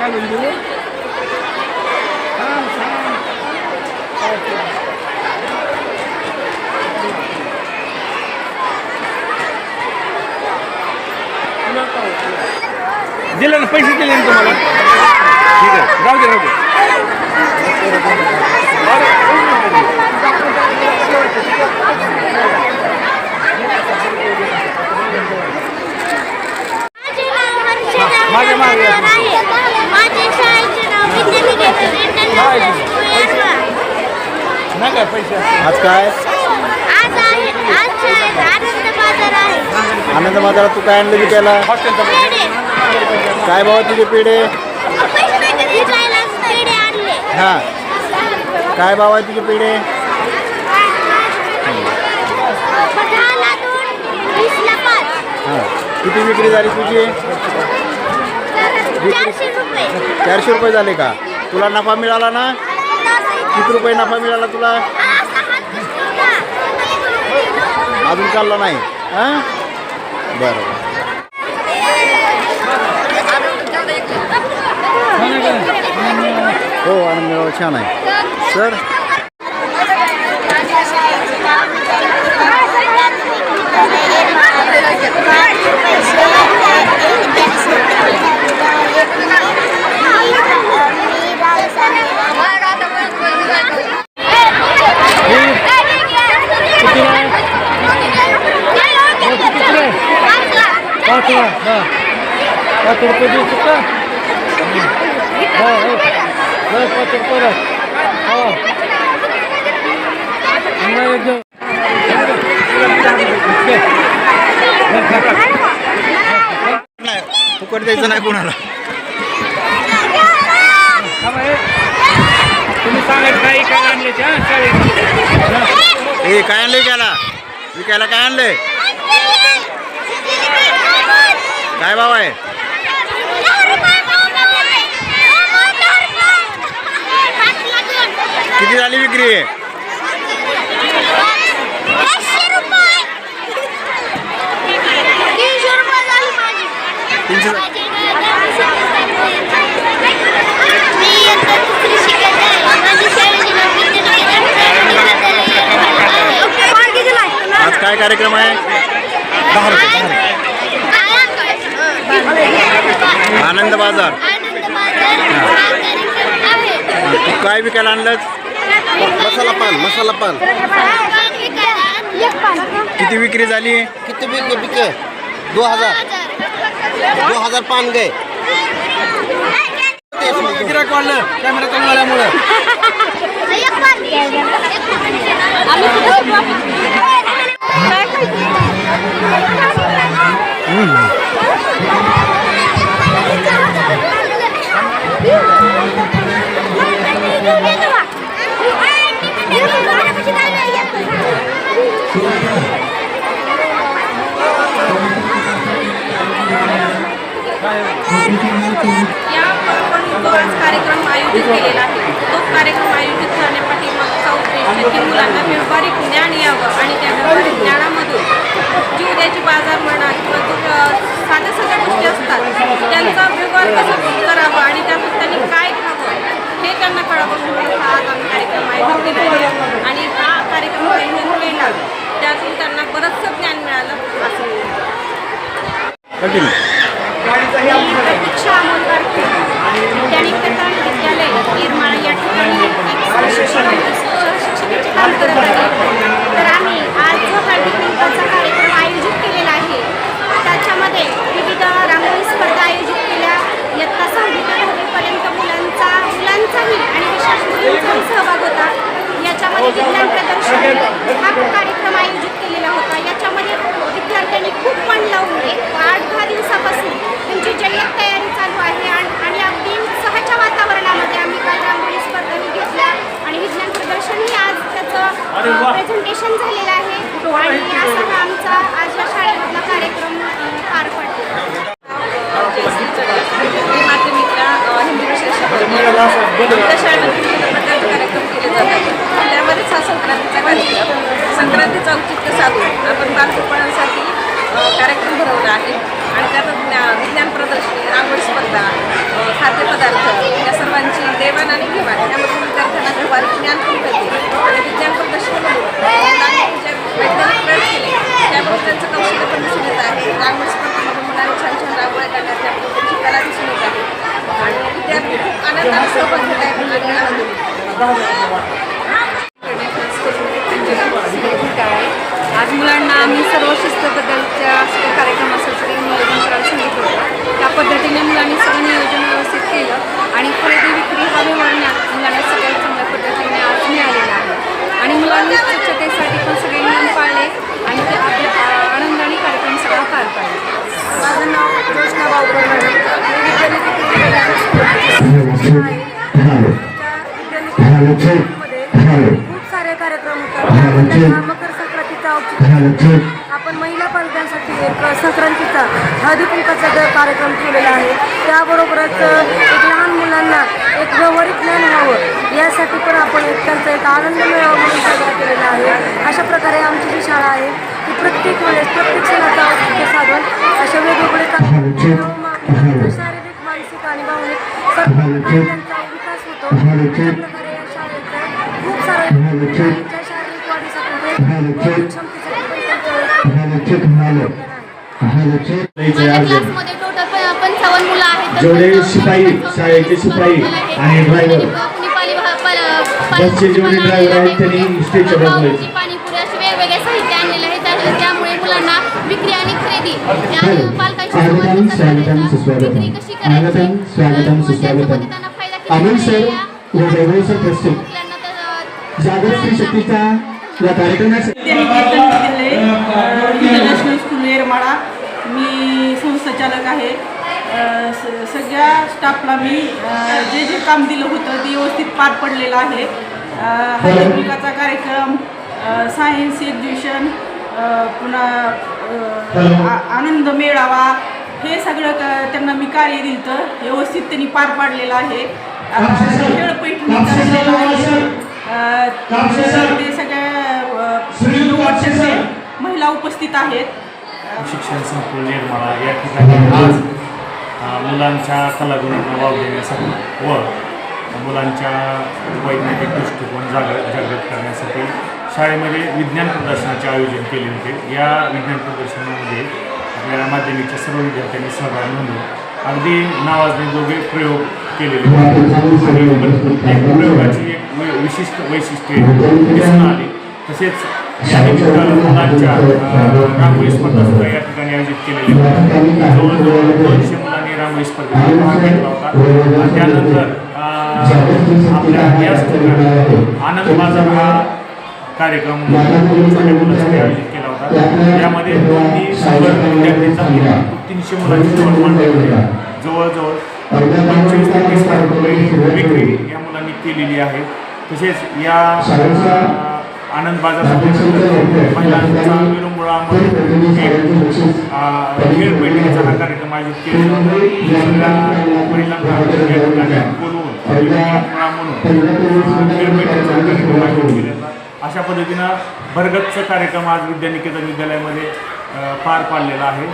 दिले ना, पैसे दिले ना तुम्हाला. ठीक आहे, राहू दे राहू दे. माझ्या मागे माझ्या शाळेचे नाव विद्यानिकेतन इंटरनॅशनल स्कूल. नाही काय पैसे. आज काय आज आहे, आज शाळेत आनंद बाजार आहे. आनंद बाजारात तू काय आणलं विकायला? पेढे. काय भाव तुझे पेढे? विकायला पेढे आणले. हां, काय भाव आहे तुझे पेढे? 10ला 2, 20ला 5. हां, किती विक्री झाली तुझी? 400 रुपये. 400 रुपये झाले का? तुला नफा मिळाला ना? किती रुपये नफा मिळाला तुला? अजून चालला नाही. हां, बरं. हो, आनंद मेळावा छान आहे सर. ₹5 देऊ शकता. हो हो, ₹5. हो, फुकट द्यायचं नाही कोणाला. तुम्ही सांगायचं काही काय आणले त्या ए, काय आणलंय त्याला विकायला? काय आणलंय? काय भाव आहे? किती झाली विक्री? 300. आज काय कार्यक्रम आहे? 10 रुपये. आनंद बाजार. तू काय विकायला आणलं? मसाला पान. किती विक्री झाली? किती बिके? 2000 पान गए. गिराक वाढलं कॅमेरा चालू झाल्यामुळं. आज कार्यक्रम आयोजित केलेला आहे. तो कार्यक्रम आयोजित करण्यापाठीमागचा उद्देश की मुलांना व्यावहारिक ज्ञान यावं आणि त्या व्यावहारिक ज्ञानामधून जी उद्याची बाजार म्हणा किंवा साध्या साध्या गोष्टी असतात त्यांचा व्यवहार कसा करावा आणि त्यातून त्यांनी काय खावं हे त्यांना कळावं म्हणून हा आज आम्ही कार्यक्रम आयोजित केला आहे. आणि हा कार्यक्रम आयोजित केला त्यातून त्यांना बरंचसं ज्ञान मिळालं असं. प्रतीक्षा अमोल विद्यानिकेतन विद्यालय येरमाळा या ठिकाणी एक शिक्षिकेचे काम करत आहे. तर आम्ही आज जो हळदीकुंकवाचा कार्यक्रम आयोजित केलेला आहे त्याच्यामध्ये विविध रांगोळी स्पर्धा आयोजित केल्या. इयत्ता 6वी ते 10वीपर्यंत मुलांचाही आणि विशेष मुलींचाही सहभाग होता. याच्यामध्ये विज्ञान प्रदर्शन हा कार्यक्रम आयोजित केलेला होता. याच्यामध्ये विद्यार्थ्यांनी खूप मन लावून 8-10 दिवसापासून त्यांची जय्यत तयारी चालू आहे. आणि अगदी उत्साहाच्या वातावरणामध्ये आम्ही काल रांगोळी स्पर्धाही घेतल्या आणि विज्ञान प्रदर्शनही आज त्याचं प्रेझेंटेशन झालेलं आहे. आणि असा हा आमचा आज या शाळेमधला कार्यक्रम पार पडला. माध्यमिकला हिंदी विषय शिकवला त्या शाळेमध्ये विविध प्रकारचे कार्यक्रम केले जातात. त्यामध्येच हा संक्रांतीचा कार्यक्रम संक्रांतीचं औचित्य साधून आपण बालपणासाठी कार्यक्रम भरवला आहे. आणि त्यात विज्ञान प्रदर्शनी, रांगोळी स्पर्धा, खाद्यपदार्थ पद्धत आहे आज मुलांना आम्ही सर्व शिस्तबद्दलच्या कार्यक्रमाचं सगळे नियोजन करायला सांगितलं होतं. त्या पद्धतीने मुलांनी सगळं नियोजन व्यवस्थित केलं आणि खरेदी विक्री हा व्यवहार मुलांना सगळ्यात चांगल्या पद्धतीने आज मिळालेला आहे. आणि मुलांनी स्वच्छतेसाठी पण सगळे नियम पाळले आणि ते आपल्या आनंदाने कार्यक्रम सगळा पार पाडले. माझं नाव रोशना बावकर खूप सारे कार्यक्रम होतात. त्यामध्ये मकर संक्रांतीचा औचित्य आपण महिला पालकांसाठी एक संक्रांतीचा हळदी कुंकाचा कार्यक्रम ठेवलेला आहे. त्याबरोबरच एक लहान मुलांना एक व्यवहारिक ज्ञान व्हावं यासाठी पण आपण त्यांचा एक आनंद मिळावा म्हणून साजरा केलेला आहे. अशा प्रकारे आमची जी शाळा आहे ती प्रत्येक वेळेस प्रत्येक सणाचा औचित्य साधून अशा वेगवेगळे कार्यक्रम शारीरिक मानसिक आणि भावनिक सर्व त्यांचा विकास होतो. अशा प्रकारे या शाळेचा खूप सारा मुलांच्या शारीरिक वाढीसाठी माझ्या क्लासमध्ये टोटल 55 मुलं आहेत. जेवढे शिपाई, शाळेचे शिपाई आणि ड्रायव्हर, बसचे जेवढे ड्रायव्हर आहेत त्यांनी स्टेजच्या बाजूला पाणीपुरी असे वेगवेगळे साहित्य आणलेले आहे. त्यामुळे मुलांना विक्री आणि खरेदी या पालकांशी स्वागतम, स्वागतम, सुस्वागतम. विक्री कशी करायची, स्वागतम, स्वागतम, सुस्वागतम. त्यांना फायदा अमोल किती सर आहे व वैभव सर प्रस्तुत मुलांना तर जागृत स्त्री शक्तीचा या कार्यक्रमासाठी इंटरनॅशनल स्कूल येरमाळा. मी संस्थाचालक आहे. सगळ्या स्टाफला मी जे जे काम दिलं होतं ते व्यवस्थित पार पडलेलं आहे. हळदी कुंकाचा कार्यक्रम, सायन्स एक्झिबिशन, पुन्हा आनंद मेळावा, हे सगळं त्यांना मी कार्य दिलं तर व्यवस्थित त्यांनी पार पाडलेलं आहे. खेळ पैठणीचा दिलेला आहे. ते सगळ्या महिला उपस्थित आहेत. शिक्षण संकुल निर्माणा या ठिकाणी आज मुलांच्या कलागुणांना वाव देण्यासाठी व मुलांच्या वैज्ञानिक दृष्टिकोन जागृत करण्यासाठी शाळेमध्ये विज्ञान प्रदर्शनाचे आयोजन केले होते. या विज्ञान प्रदर्शनामध्ये आपल्या माध्यमिकच्या सर्व विद्यार्थ्यांनी सहभाग नोंदवून अगदी नावाजण्याजोगे प्रयोग केलेले होते आणि प्रयोगाची एक विशिष्ट वैशिष्ट्ये दिसून आली. तसेच या निमित्तानं मुलांच्या रांगोळी स्पर्धासुद्धा या ठिकाणी आयोजित केलेली होती. जवळजवळ 200 मुलांनी रांगोळी स्पर्धेत भाग घेतला होता. त्यानंतर आपल्या याच ठिकाणी आनंद बाजार हा कार्यक्रम छोट्या मुलांसाठी आयोजित केला होता. यामध्ये 200 विद्यार्थ्यांचा 300 मुलांची निवड मांडली होती. जवळजवळ 25 ते 30 लाख रुपये विक्री या मुलांनी केलेली आहे. तसेच या आनंद बाजारामध्ये महिलांचा विरंगुळा म्हणून खेळ पैठणीचा हा कार्यक्रम आयोजित केलेला होता. सगळ्या महिलांना या ठिकाणी बोलवून विरंगुळा म्हणून खेळ पैठणीचा कार्यक्रम आयोजित केलेला. अशा पद्धतीनं भरगच्च कार्यक्रम आज विद्यानिकेतन विद्यालयामध्ये पार पाडलेला आहे.